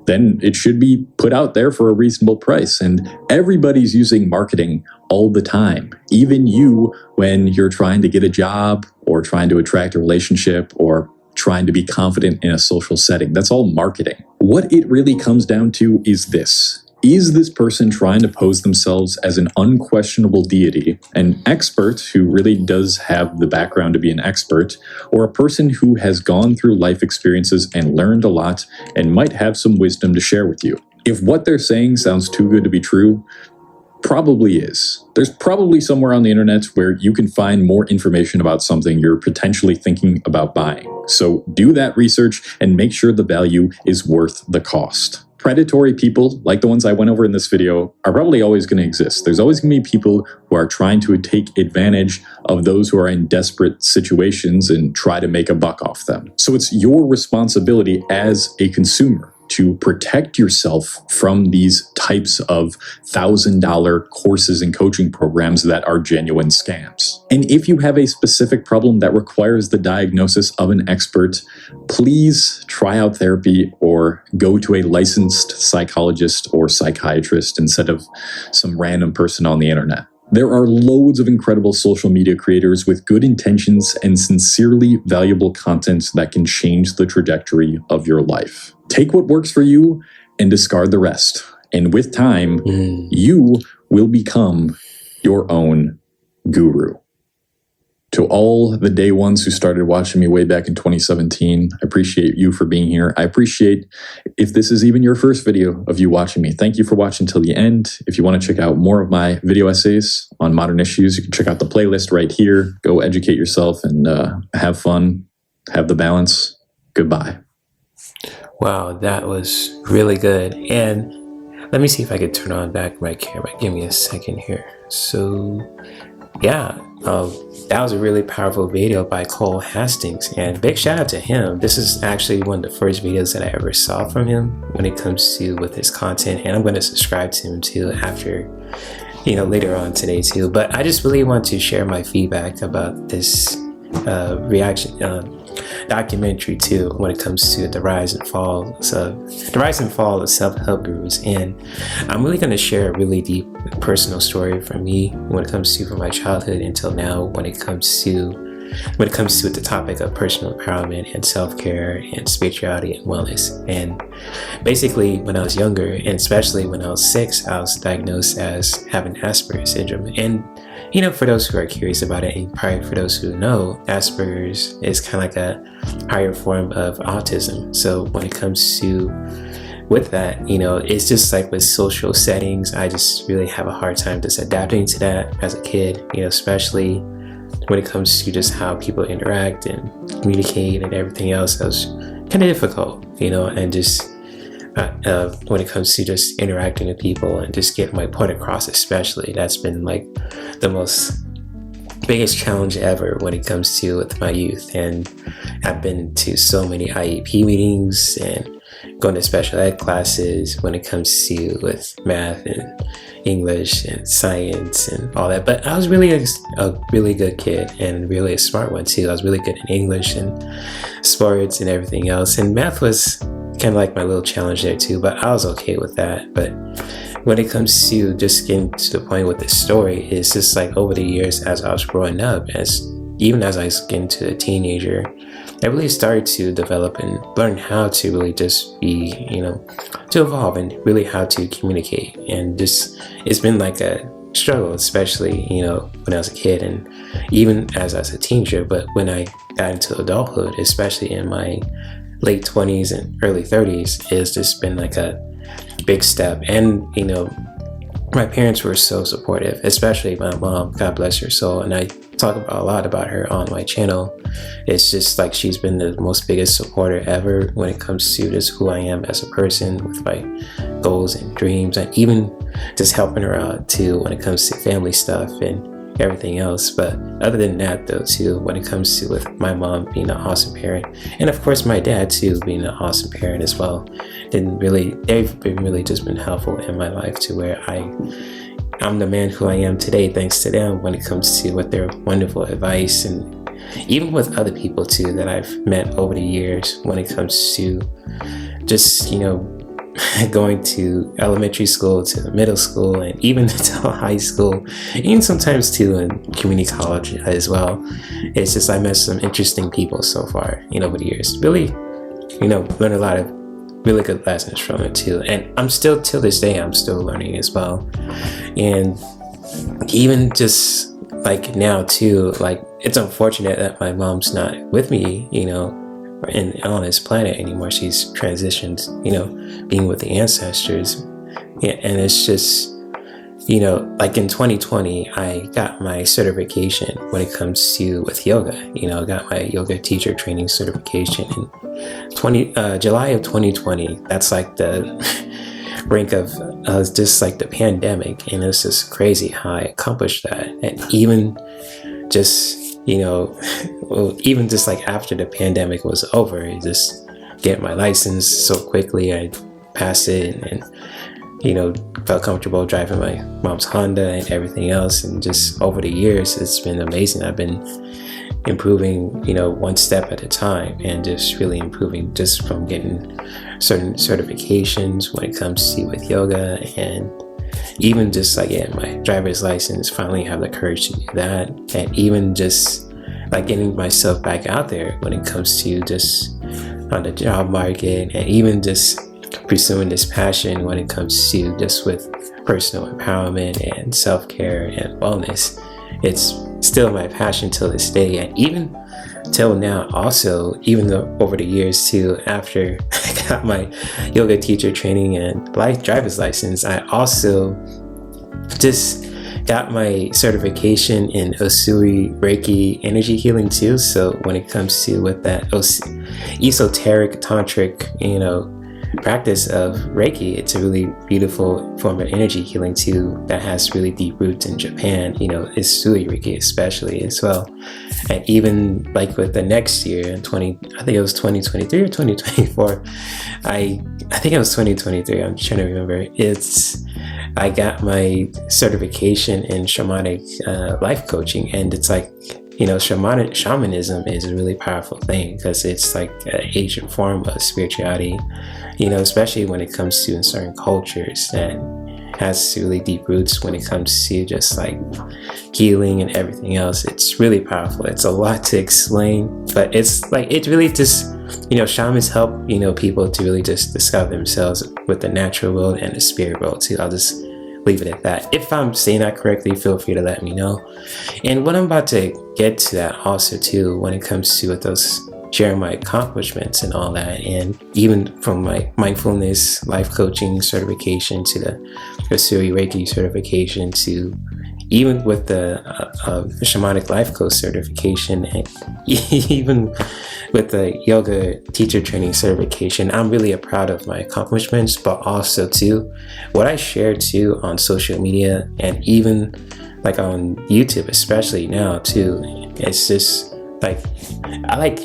then it should be put out there for a reasonable price. And everybody's using marketing all the time. Even you, when you're trying to get a job or trying to attract a relationship or trying to be confident in a social setting. That's all marketing. What it really comes down to is this. Is this person trying to pose themselves as an unquestionable deity, an expert who really does have the background to be an expert, or a person who has gone through life experiences and learned a lot and might have some wisdom to share with you? If what they're saying sounds too good to be true, probably is. There's probably somewhere on the internet where you can find more information about something you're potentially thinking about buying. So do that research and make sure the value is worth the cost. Predatory people, like the ones I went over in this video, are probably always going to exist. There's always going to be people who are trying to take advantage of those who are in desperate situations and try to make a buck off them. So it's your responsibility as a consumer to protect yourself from these types of $1,000 courses and coaching programs that are genuine scams. And if you have a specific problem that requires the diagnosis of an expert, please try out therapy or go to a licensed psychologist or psychiatrist instead of some random person on the internet. There are loads of incredible social media creators with good intentions and sincerely valuable content that can change the trajectory of your life. Take what works for you and discard the rest. And with time, you will become your own guru. To all the day ones who started watching me way back in 2017, I appreciate you for being here. I appreciate if this is even your first video of you watching me. Thank you for watching till the end. If you want to check out more of my video essays on modern issues, you can check out the playlist right here. Go educate yourself and have fun. Have the balance. Goodbye. Wow, that was really good. And let me see if I could turn on back my camera. Give me a second here. So, yeah, that was a really powerful video by Cole Hastings, and big shout out to him. This is actually one of the first videos that I ever saw from him when it comes to with his content, and I'm going to subscribe to him too after, later on today too. But I just really want to share my feedback about this reaction documentary too, when it comes to the rise and fall of self-help gurus. And I'm really going to share a really deep personal story from me when it comes to from my childhood until now, when it comes to the topic of personal empowerment and self-care and spirituality and wellness. And basically, when I was younger, and especially when I was 6, I was diagnosed as having Asperger's syndrome. And for those who are curious about it, and probably for those who know, Asperger's is kind of like a higher form of autism. So when it comes to with that, it's just like with social settings, I just really have a hard time just adapting to that as a kid, especially when it comes to just how people interact and communicate and everything else. That was kind of difficult, and just when it comes to just interacting with people and just getting my point across, especially, that's been like the most biggest challenge ever when it comes to with my youth. And I've been to so many IEP meetings and going to special ed classes when it comes to with math and English and science and all that. But I was really a really good kid and really a smart one too. I was really good in English and sports and everything else. And math was kind of like my little challenge there too, but I was okay with that. But when it comes to just getting to the point with this story, it's just like over the years as I was growing up, even as I was getting to a teenager, I really started to develop and learn how to really just be, to evolve and really how to communicate. And just, it's been like a struggle, especially, when I was a kid and even as I was a teenager. But when I got into adulthood, especially in my late 20s and early 30s, it's just been like a big step. And, my parents were so supportive, especially my mom, God bless her soul. And I talk a lot about her on my channel. It's just like she's been the most biggest supporter ever when it comes to just who I am as a person with my goals and dreams, and even just helping her out too when it comes to family stuff and everything else. But other than that though too, when it comes to with my mom being an awesome parent, and of course my dad too being an awesome parent as well, they've really just been helpful in my life to where I'm the man who I am today thanks to them when it comes to with their wonderful advice, and even with other people too that I've met over the years when it comes to just going to elementary school to middle school and even to high school, even sometimes too in community college as well. It's just I met some interesting people so far over the years. Really learned a lot of really good lessons from it too. And I'm still, till this day, I'm still learning as well. And even just like now too, like it's unfortunate that my mom's not with me, on this planet anymore. She's transitioned, being with the ancestors. Yeah, and it's just, like in 2020, I got my certification when it comes to with yoga. I got my yoga teacher training certification in July of 2020. That's like the brink of just like the pandemic, and it's just crazy how I accomplished that. And even just even just like after the pandemic was over, just get my license so quickly. I passed it and felt comfortable driving my mom's Honda and everything else. And just over the years, it's been amazing. I've been improving, one step at a time, and just really improving just from getting certain certifications when it comes to with yoga, and even just like getting my driver's license, finally have the courage to do that. And even just like getting myself back out there when it comes to just on the job market, and even just pursuing this passion when it comes to just with personal empowerment and self-care and wellness. It's still my passion till this day, and even till now also, even though over the years too, after I got my yoga teacher training and driver's license, I also just got my certification in Usui Reiki energy healing too. So when it comes to with that esoteric tantric, practice of Reiki, it's a really beautiful form of energy healing too that has really deep roots in Japan. It's really Reiki especially as well. And even like with the next year in I think it was 2023 or 2024. I think it was 2023. I'm trying to remember. I got my certification in shamanic life coaching, and it's like, shamanism is a really powerful thing because it's like an ancient form of spirituality, especially when it comes to in certain cultures, and has really deep roots when it comes to just like healing and everything else. It's really powerful. It's a lot to explain, but it's like, it really just, shamans help, people to really just discover themselves with the natural world and the spirit world too. I'll just leave it at that. If I'm saying that correctly, feel free to let me know. And what I'm about to get to that also too, when it comes to with those sharing my accomplishments and all that, and even from my mindfulness life coaching certification to the Usui Reiki certification to even with the shamanic life coach certification, and even with the yoga teacher training certification, I'm really proud of my accomplishments, but also too what I share too on social media and even like on YouTube, especially now too. It's just like, I like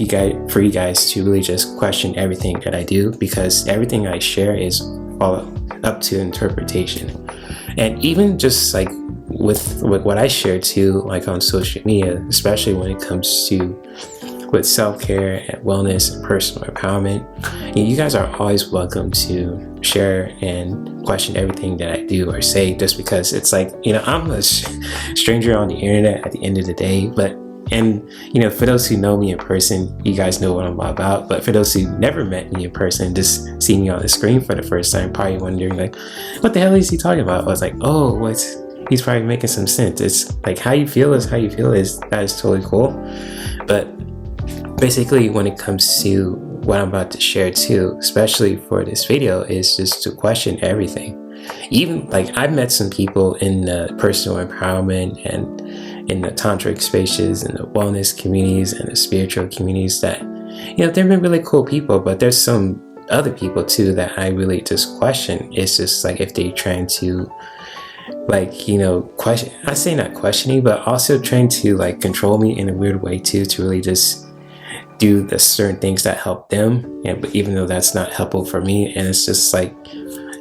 for you guys to really just question everything that I do, because everything I share is all up to interpretation. And even just like with what I share too, like on social media, especially when it comes to with self-care and wellness and personal empowerment, you guys are always welcome to share and question everything that I do or say, just because it's like, I'm a stranger on the internet at the end of the day. And for those who know me in person, you guys know what I'm about. But for those who never met me in person, just seeing me on the screen for the first time, probably wondering like, what the hell is he talking about? I was like, oh, he's probably making some sense. It's like, how you feel is that is totally cool. But basically, when it comes to what I'm about to share too, especially for this video, is just to question everything. Even like, I've met some people in the personal empowerment and in the tantric spaces and the wellness communities and the spiritual communities that, they've been really cool people, but there's some other people too that I really just question. It's just like, if they're trying to like, question, I say not questioning, but also trying to like control me in a weird way too, to really just do the certain things that help them, but even though that's not helpful for me. And it's just like,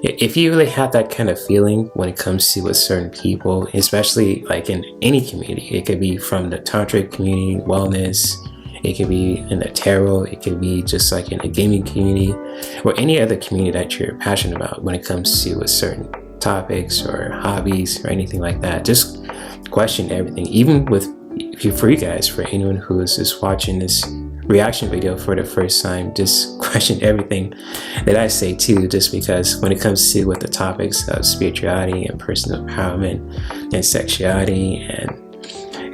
if you really have that kind of feeling when it comes to with certain people, especially like in any community, it could be from the tantric community, wellness, it could be in the tarot, it could be just like in a gaming community, or any other community that you're passionate about when it comes to with certain topics or hobbies or anything like that. Just question everything, even for you guys, for anyone who is just watching this reaction video for the first time, just question everything that I say too, just because when it comes to with the topics of spirituality and personal empowerment and sexuality and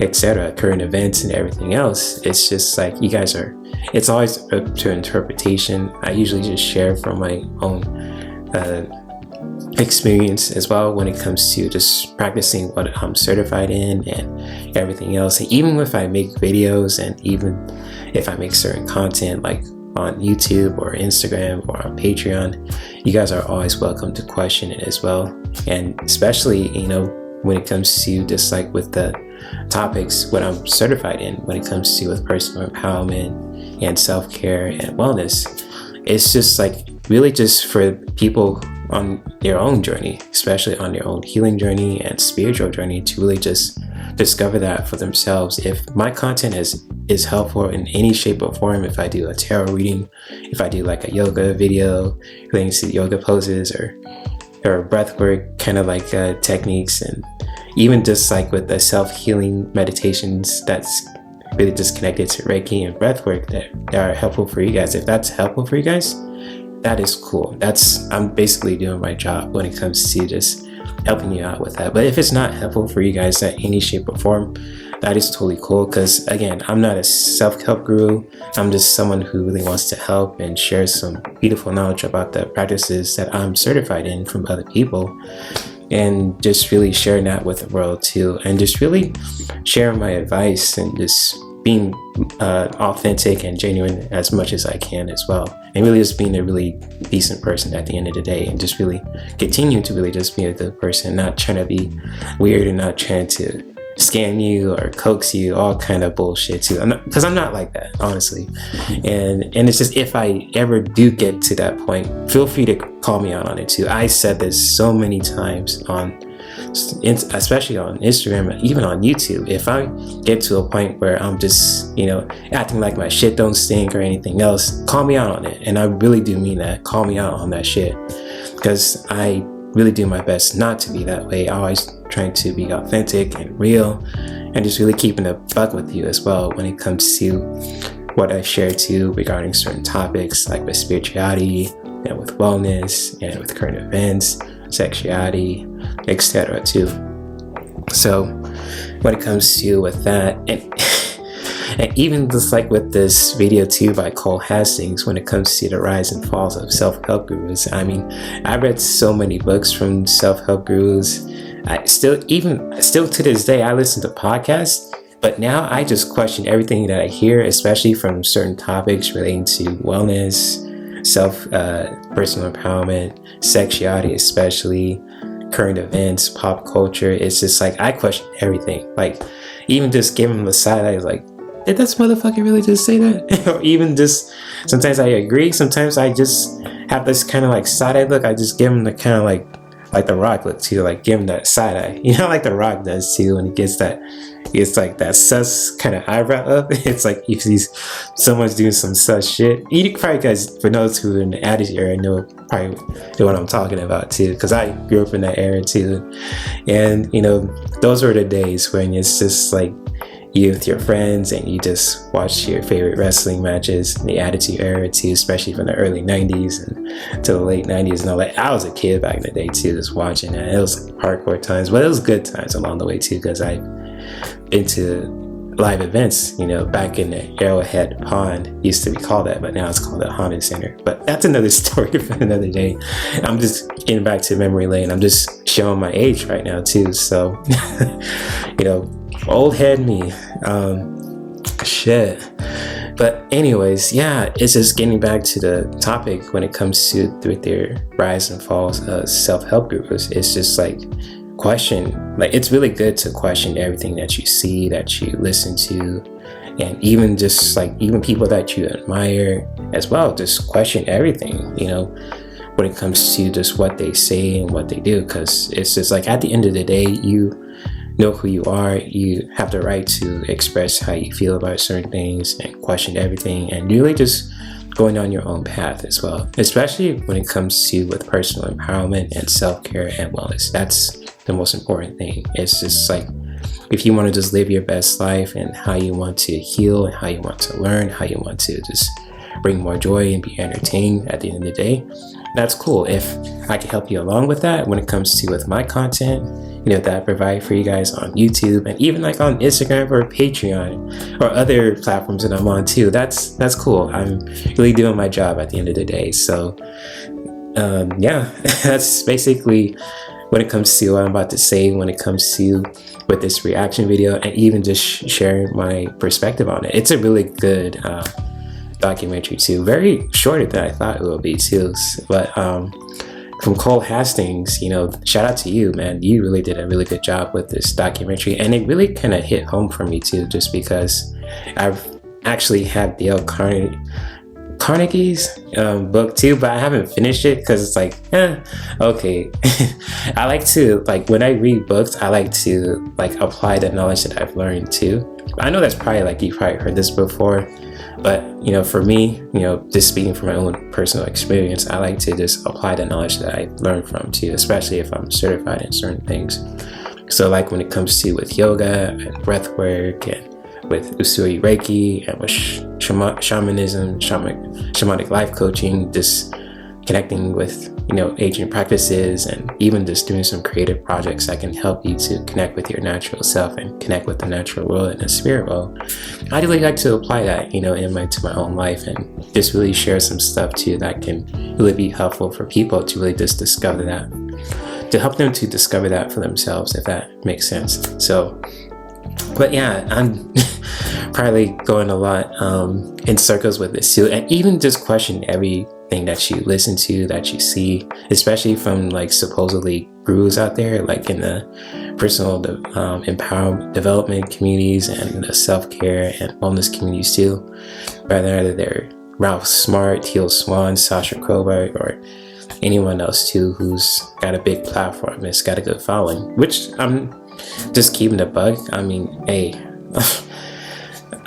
etc., current events and everything else, it's just like, you guys are, it's always up to interpretation. I usually just share from my own experience as well when it comes to just practicing what I'm certified in and everything else. And even if I make videos and even if I make certain content like on YouTube or Instagram or on Patreon, you guys are always welcome to question it as well. And especially, when it comes to just like with the topics what I'm certified in, when it comes to with personal empowerment and self-care and wellness, it's just like really just for people on their own journey, especially on their own healing journey and spiritual journey, to really just discover that for themselves. If my content is helpful in any shape or form, if I do a tarot reading, if I do like a yoga video relating to yoga poses or breath work kind of like techniques, and even just like with the self-healing meditations that's really just connected to Reiki and breath work that are helpful for you guys, if that's helpful for you guys, that is cool. I'm basically doing my job when it comes to just helping you out with that. But if it's not helpful for you guys in any shape or form, that is totally cool, because again, I'm not a self-help guru. I'm just someone who really wants to help and share some beautiful knowledge about the practices that I'm certified in from other people, and just really sharing that with the world too, and just really sharing my advice and just being authentic and genuine as much as I can as well. and really just being a really decent person at the end of the day, and just really continue to really just be a good person, not trying to be weird and not trying to scam you or coax you, all kind of bullshit too. Because I'm not like that, honestly. And it's just, if I ever do get to that point, feel free to call me out on it too. I said this so many times especially on Instagram, even on YouTube. If I get to a point where I'm just, acting like my shit don't stink or anything else, call me out on it. And I really do mean that. Call me out on that shit, because I really do my best not to be that way. I always trying to be authentic and real, and just really keeping a buck with you as well when it comes to what I share too regarding certain topics, like with spirituality and with wellness and with current events, sexuality, etc. too. So when it comes to with that, and even just like with this video too by Cole Hastings, when it comes to the rise and falls of self-help gurus, I mean, I read so many books from self-help gurus. I still to this day, I listen to podcasts, but now I just question everything that I hear, especially from certain topics relating to wellness, personal empowerment, sexuality, especially current events, pop culture. It's just like, I question everything. Like, even just giving them the side eye, like, did this motherfucker really just say that? Or even just, sometimes I agree, sometimes I just have this kind of like side eye look. I just give him the kind of like The Rock look too, like give him that side eye, like The Rock does too, when he gets like that sus kind of eyebrow up. It's like if someone's doing some sus shit. You probably guys, for those who are in the Attitude era, know probably what I'm talking about too, because I grew up in that era too. And those were the days when it's just like you with your friends and you just watch your favorite wrestling matches in the Attitude era too, especially from the early 90s and to the late 90s and all that. I was a kid back in the day too, just watching that. It was hardcore times, but it was good times along the way too, because I've been to live events, back in the Arrowhead Pond, used to be called that, but now it's called the Honda Center. But that's another story for another day. I'm just getting back to memory lane. I'm just showing my age right now too, so old head me, shit. But anyways, yeah, it's just getting back to the topic when it comes to with their rise and falls of self-help gurus. It's just like, question, like, it's really good to question everything that you see, that you listen to, and even just like, even people that you admire as well, just question everything, when it comes to just what they say and what they do, because it's just like, at the end of the day, you know who you are. You have the right to express how you feel about certain things and question everything, and really just going on your own path as well, especially when it comes to with personal empowerment and self-care and wellness. That's the most important thing. It's just like, if you want to just live your best life and how you want to heal and how you want to learn, how you want to just bring more joy and be entertained at the end of the day, that's cool. If I can help you along with that when it comes to with my content, that I provide for you guys on YouTube and even like on Instagram or Patreon or other platforms that I'm on too, that's cool. I'm really doing my job at the end of the day. So yeah, that's basically when it comes to what I'm about to say when it comes to with this reaction video, and even just sharing my perspective on it. It's a really good documentary too, very shorter than I thought it would be too, but from Cole Hastings, shout out to you, man. You really did a really good job with this documentary, and it really kind of hit home for me too, just because I've actually had Dale Carnegie's book too, but I haven't finished it because it's like, okay. I like to, like, when I read books, I like to like apply the knowledge that I've learned too. I know that's probably like, you probably heard this before, but for me, just speaking from my own personal experience, I like to just apply the knowledge that I learned from too, especially if I'm certified in certain things. So like when it comes to with yoga and breath work and with Usui Reiki and with shamanism, shamanic life coaching, just connecting with aging practices, and even just doing some creative projects that can help you to connect with your natural self and connect with the natural world and the spirit world. I really like to apply that to my own life, and just really share some stuff too that can really be helpful for people to really just discover that, to help them to discover that for themselves, if that makes sense. So but yeah, I'm probably going a lot in circles with this too, and even just question everything that you listen to, that you see, especially from like supposedly gurus out there, like in the personal empowerment development communities and the self-care and wellness communities too, whether they're Ralph Smart, Teal Swan, Sasha Crowbar, or anyone else too who's got a big platform and it's got a good following, which I'm just keeping the bug. I mean, hey,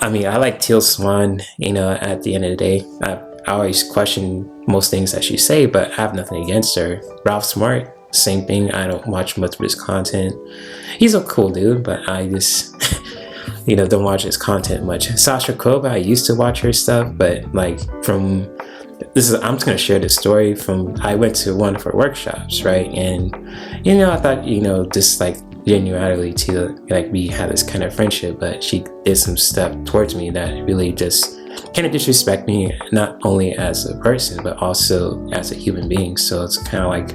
I mean, I like Teal Swan, you know, at the end of the day. I always question most things that she say, but I have nothing against her. Ralph Smart, same thing. I don't watch much of his content. He's a cool dude, but I just, you know, don't watch his content much. Sasha Koba, I used to watch her stuff, but like I'm just gonna share this story from, I went to one of her workshops, right? And, you know, I thought, you know, just like genuinely to like we had this kind of friendship, but she did some stuff towards me that really just kind of disrespect me, not only as a person, but also as a human being. So it's kind of like,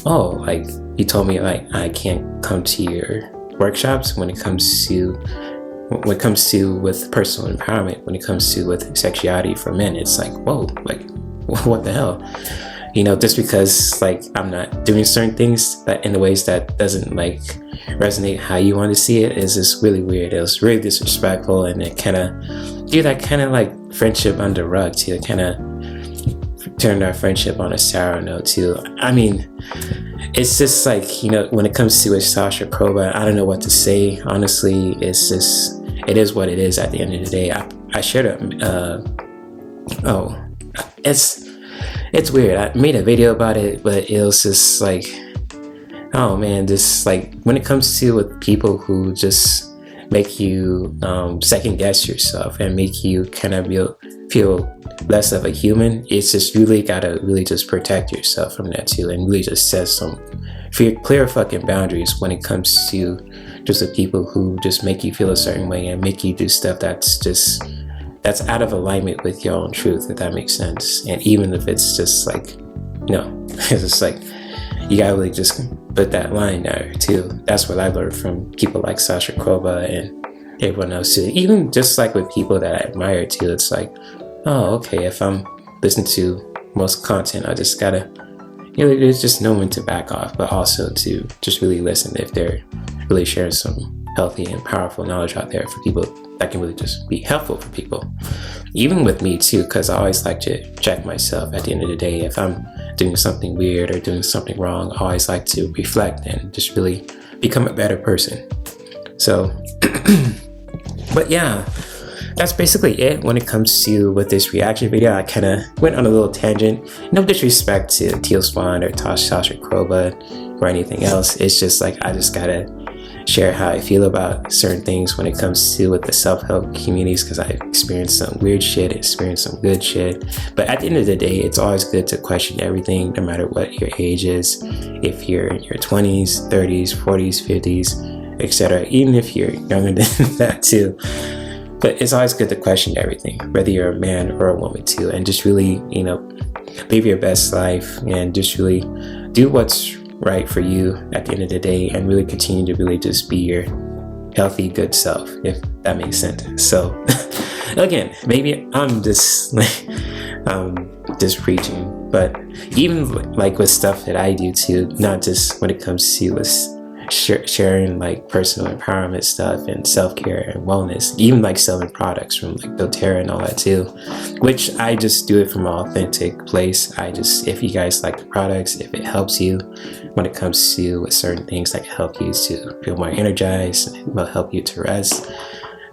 oh, like you told me like I can't come to your workshops when it comes to with personal empowerment, when it comes to with sexuality for men. It's like, whoa, like what the hell, you know, just because like I'm not doing certain things that in the ways that doesn't like resonate how you want to see it, is just really weird. It was really disrespectful, and it kind of do that kind of like friendship under the rug too. It kind of turned our friendship on a sour note too. I mean, it's just like, you know, when it comes to Sasha Kroba, I don't know what to say. Honestly, it's just, it is what it is at the end of the day. I shared it's weird. I made a video about it, but it was just like, oh man, just like when it comes to with people who just make you second guess yourself and make you kind of feel less of a human, it's just really gotta really just protect yourself from that too, and really just set some clear fucking boundaries when it comes to just the people who just make you feel a certain way and make you do stuff that's out of alignment with your own truth, if that makes sense. And even if it's just like, no, it's just like, you gotta really just put that line there too. That's what I learned from people like Sasha Kroba and everyone else too. Even just like with people that I admire too, it's like, oh, okay, if I'm listening to most content, I just gotta, you know, there's just no one to back off, but also to just really listen if they're really sharing some healthy and powerful knowledge out there for people that can really just be helpful for people. Even with me too, because I always like to check myself at the end of the day. If I'm doing something weird or doing something wrong, I always like to reflect and just really become a better person. So, but yeah, that's basically it when it comes to with this reaction video. I kind of went on a little tangent. No disrespect to Teal Swan or Sasha Kroba or anything else. It's just like I just gotta share how I feel about certain things when it comes to with the self-help communities, because I experienced some weird shit, experienced some good shit. But at the end of the day, it's always good to question everything, no matter what your age is. If you're in your 20s, 30s, 40s, 50s, etc., even if you're younger than that too. But it's always good to question everything, whether you're a man or a woman too, and just really, you know, live your best life and just really do what's right for you at the end of the day, and really continue to really just be your healthy, good self, if that makes sense. So again, maybe I'm just preaching, but even like with stuff that I do too, not just when it comes to sharing like personal empowerment stuff and self-care and wellness, even like selling products from like doTERRA and all that too, which I just do it from an authentic place. If you guys like the products, if it helps you when it comes to with certain things that can help you to feel more energized and will help you to rest,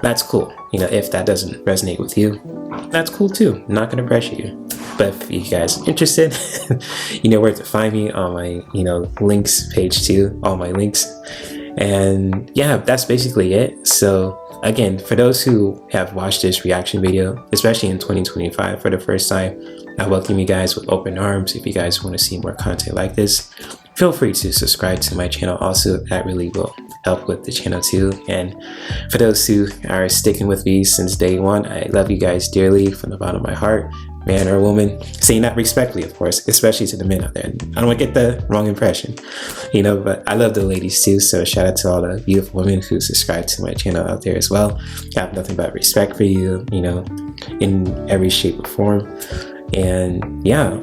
that's cool. You know, if that doesn't resonate with you, that's cool too. I'm not gonna pressure you. But if you guys are interested, you know where to find me on my, you know, links page too, all my links. And yeah, that's basically it. So again, for those who have watched this reaction video, especially in 2025 for the first time, I welcome you guys with open arms. If you guys want to see more content like this, feel free to subscribe to my channel. Also, that really will help with the channel too. And for those who are sticking with me since day one, I love you guys dearly from the bottom of my heart. man or woman, saying that respectfully, of course, especially to the men out there. I don't want to get the wrong impression, you know, but I love the ladies too. So shout out to all the beautiful women who subscribe to my channel out there as well. I have nothing but respect for you, you know, in every shape or form. And yeah,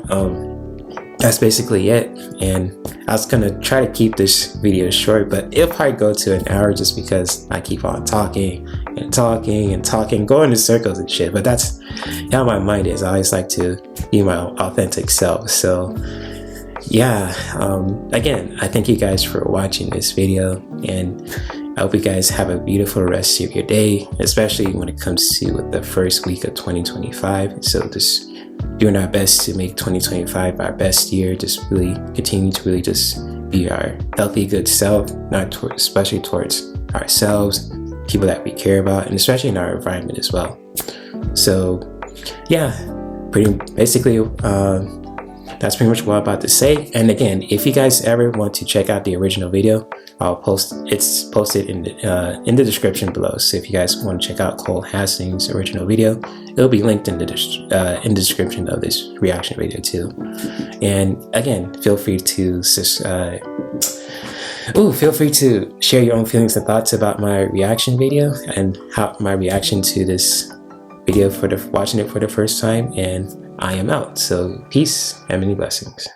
that's basically it. And I was gonna try to keep this video short, but it'll probably go to an hour just because I keep on talking and talking and talking, going in circles and shit. But that's how my mind is. I always like to be my authentic self. So yeah, again, I thank you guys for watching this video, and I hope you guys have a beautiful rest of your day, especially when it comes to the first week of 2025. So just doing our best to make 2025 our best year. Just really continue to really just be our healthy, good self, especially towards ourselves, people that we care about, and especially in our environment as well. So yeah, basically that's pretty much what I'm about to say. And again, if you guys ever want to check out the original video, it's posted in the description below. So if you guys want to check out Cole Hasting's original video, it'll be linked in the description of this reaction video too. And again, feel free to share your own feelings and thoughts about my reaction video and how my reaction to this video watching it for the first time. And I am out. So peace and many blessings.